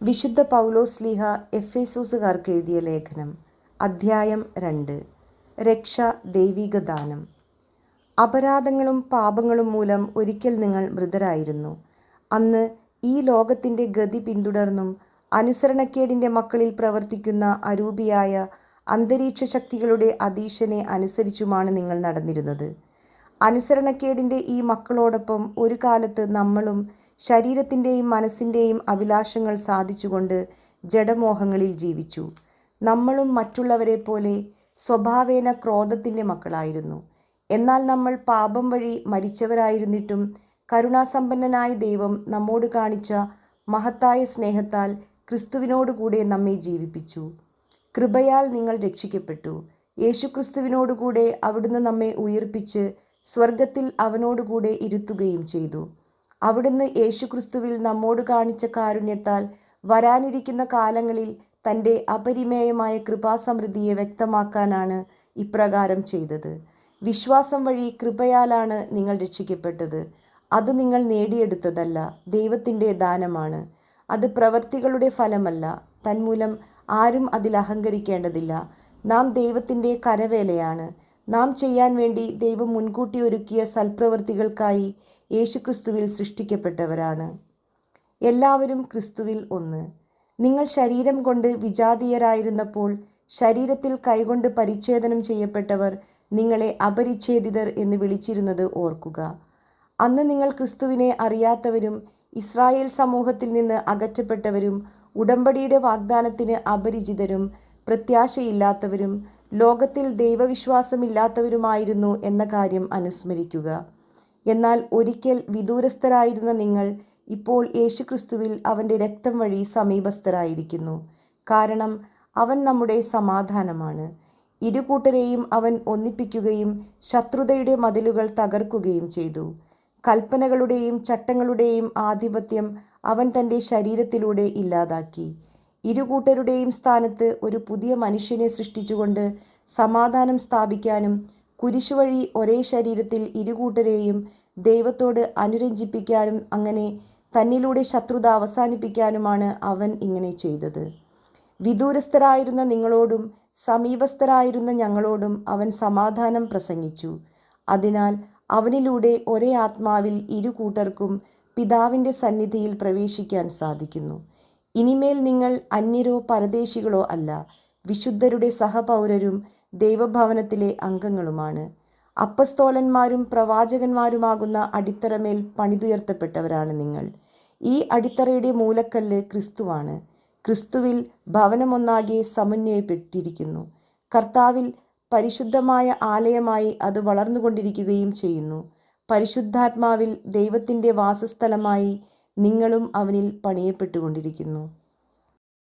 വിശുദ്ധ പൗലോസ്ലീഹ എഫേസോസുകാർക്ക് എഴുതിയ ലേഖനം, അധ്യായം 2. രക്ഷ ദൈവികദാനം. അപരാധങ്ങളും പാപങ്ങളും മൂലം ഒരിക്കൽ നിങ്ങൾ മൃതരായിരുന്നു. അന്ന് ഈ ലോകത്തിൻ്റെ ഗതി പിന്തുടർന്നും അനുസരണക്കേടിൻ്റെ മക്കളിൽ പ്രവർത്തിക്കുന്ന അരൂപിയായ അന്തരീക്ഷ ശക്തികളുടെ അധീശനെ അനുസരിച്ചുമാണ് നിങ്ങൾ നടന്നിരുന്നത്. അനുസരണക്കേടിൻ്റെ ഈ മക്കളോടൊപ്പം ഒരു കാലത്ത് നമ്മളും ശരീരത്തിൻ്റെയും മനസ്സിൻ്റെയും അഭിലാഷങ്ങൾ സാധിച്ചുകൊണ്ട് ജഡമോഹങ്ങളിൽ ജീവിച്ചു. നമ്മളും മറ്റുള്ളവരെ പോലെ സ്വഭാവേന ക്രോധത്തിൻ്റെ മക്കളായിരുന്നു. എന്നാൽ നമ്മൾ പാപം വഴി മരിച്ചവരായിരുന്നിട്ടും കരുണാസമ്പന്നനായ ദൈവം നമ്മോട് കാണിച്ച മഹത്തായ സ്നേഹത്താൽ ക്രിസ്തുവിനോടുകൂടെ നമ്മെ ജീവിപ്പിച്ചു. കൃപയാൽ നിങ്ങൾ രക്ഷിക്കപ്പെട്ടു. യേശുക്രിസ്തുവിനോടുകൂടെ അവിടുന്ന് നമ്മെ ഉയർപ്പിച്ച് സ്വർഗത്തിൽ അവനോടുകൂടെ ഇരുത്തുകയും ചെയ്തു. അവിടുന്ന് യേശുക്രിസ്തുവിൽ നമ്മോട് കാണിച്ച കാരുണ്യത്താൽ വരാനിരിക്കുന്ന കാലങ്ങളിൽ തൻ്റെ അപരിമേയമായ കൃപാസമൃദ്ധിയെ വ്യക്തമാക്കാനാണ് ഇപ്രകാരം ചെയ്തത്. വിശ്വാസം വഴി കൃപയാലാണ് നിങ്ങൾ രക്ഷിക്കപ്പെട്ടത്. അത് നിങ്ങൾ നേടിയെടുത്തതല്ല, ദൈവത്തിൻ്റെ ദാനമാണ്. അത് പ്രവൃത്തികളുടെ ഫലമല്ല, തന്മൂലം ആരും അതിൽ അഹങ്കരിക്കേണ്ടതില്ല. നാം ദൈവത്തിൻ്റെ കരവേലയാണ്. നാം ചെയ്യാൻ വേണ്ടി ദൈവം മുൻകൂട്ടി ഒരുക്കിയ സൽപ്രവൃത്തികൾക്കായി യേശുക്രിസ്തുവിൽ സൃഷ്ടിക്കപ്പെട്ടവരാണ്. എല്ലാവരും ക്രിസ്തുവിൽ ഒന്ന്. നിങ്ങൾ ശരീരം കൊണ്ട് വിജാതീയരായിരുന്നപ്പോൾ ശരീരത്തിൽ കൈകൊണ്ട് പരിച്ഛേദനം ചെയ്യപ്പെട്ടവർ നിങ്ങളെ അപരിച്ഛേദിതർ എന്ന് വിളിച്ചിരുന്നത് ഓർക്കുക. അന്ന് നിങ്ങൾ ക്രിസ്തുവിനെ അറിയാത്തവരും ഇസ്രായേൽ സമൂഹത്തിൽ നിന്ന് അകറ്റപ്പെട്ടവരും ഉടമ്പടിയുടെ വാഗ്ദാനത്തിന് അപരിചിതരും പ്രത്യാശയില്ലാത്തവരും ലോകത്തിൽ ദൈവവിശ്വാസമില്ലാത്തവരുമായിരുന്നു എന്ന കാര്യം അനുസ്മരിക്കുക. എന്നാൽ ഒരിക്കൽ വിദൂരസ്ഥരായിരുന്ന നിങ്ങൾ ഇപ്പോൾ യേശുക്രിസ്തുവിൽ അവൻ്റെ രക്തം വഴി സമീപസ്ഥരായിരിക്കുന്നു. കാരണം അവൻ നമ്മുടെ സമാധാനമാണ്. ഇരുകൂട്ടരെയും അവൻ ഒന്നിപ്പിക്കുകയും ശത്രുതയുടെ മതിലുകൾ തകർക്കുകയും ചെയ്തു. കൽപ്പനകളുടെയും ചട്ടങ്ങളുടെയും ആധിപത്യം അവൻ തൻ്റെ ശരീരത്തിലൂടെ ഇല്ലാതാക്കി. ഇരുകൂട്ടരുടെയും സ്ഥാനത്ത് ഒരു പുതിയ മനുഷ്യനെ സൃഷ്ടിച്ചുകൊണ്ട് സമാധാനം സ്ഥാപിക്കാനും കുരിശുവഴി ഒരേ ശരീരത്തിൽ ഇരുകൂട്ടരെയും ദൈവത്തോട് അനുരഞ്ജിപ്പിക്കാനും അങ്ങനെ തന്നിലൂടെ ശത്രുത അവസാനിപ്പിക്കാനുമാണ് അവൻ ഇങ്ങനെ ചെയ്തത്. വിദൂരസ്ഥരായിരുന്ന നിങ്ങളോടും സമീപസ്ഥരായിരുന്ന ഞങ്ങളോടും അവൻ സമാധാനം പ്രസംഗിച്ചു. അതിനാൽ അവനിലൂടെ ഒരേ ആത്മാവിൽ ഇരുകൂട്ടർക്കും പിതാവിൻ്റെ സന്നിധിയിൽ പ്രവേശിക്കാൻ സാധിക്കുന്നു. ഇനിമേൽ നിങ്ങൾ അന്യരോ പരദേശികളോ അല്ല, വിശുദ്ധരുടെ സഹപൗരരും ദൈവഭവനത്തിലെ അംഗങ്ങളുമാണ്. അപ്പസ്തോലന്മാരും പ്രവാചകന്മാരുമാകുന്ന അടിത്തറമേൽ പണിതുയർത്തപ്പെട്ടവരാണ് നിങ്ങൾ. ഈ അടിത്തറയുടെ മൂലക്കല്ല് ക്രിസ്തുവാണ്. ക്രിസ്തുവിൽ ഭവനമൊന്നാകെ സമന്വയപ്പെട്ടിരിക്കുന്നു. കർത്താവിൽ പരിശുദ്ധമായ ആലയമായി അത് വളർന്നുകൊണ്ടിരിക്കുകയും ചെയ്യുന്നു. പരിശുദ്ധാത്മാവിൽ ദൈവത്തിൻ്റെ വാസസ്ഥലമായി നിങ്ങളും അവനിൽ പണിയപ്പെട്ടുകൊണ്ടിരിക്കുന്നു.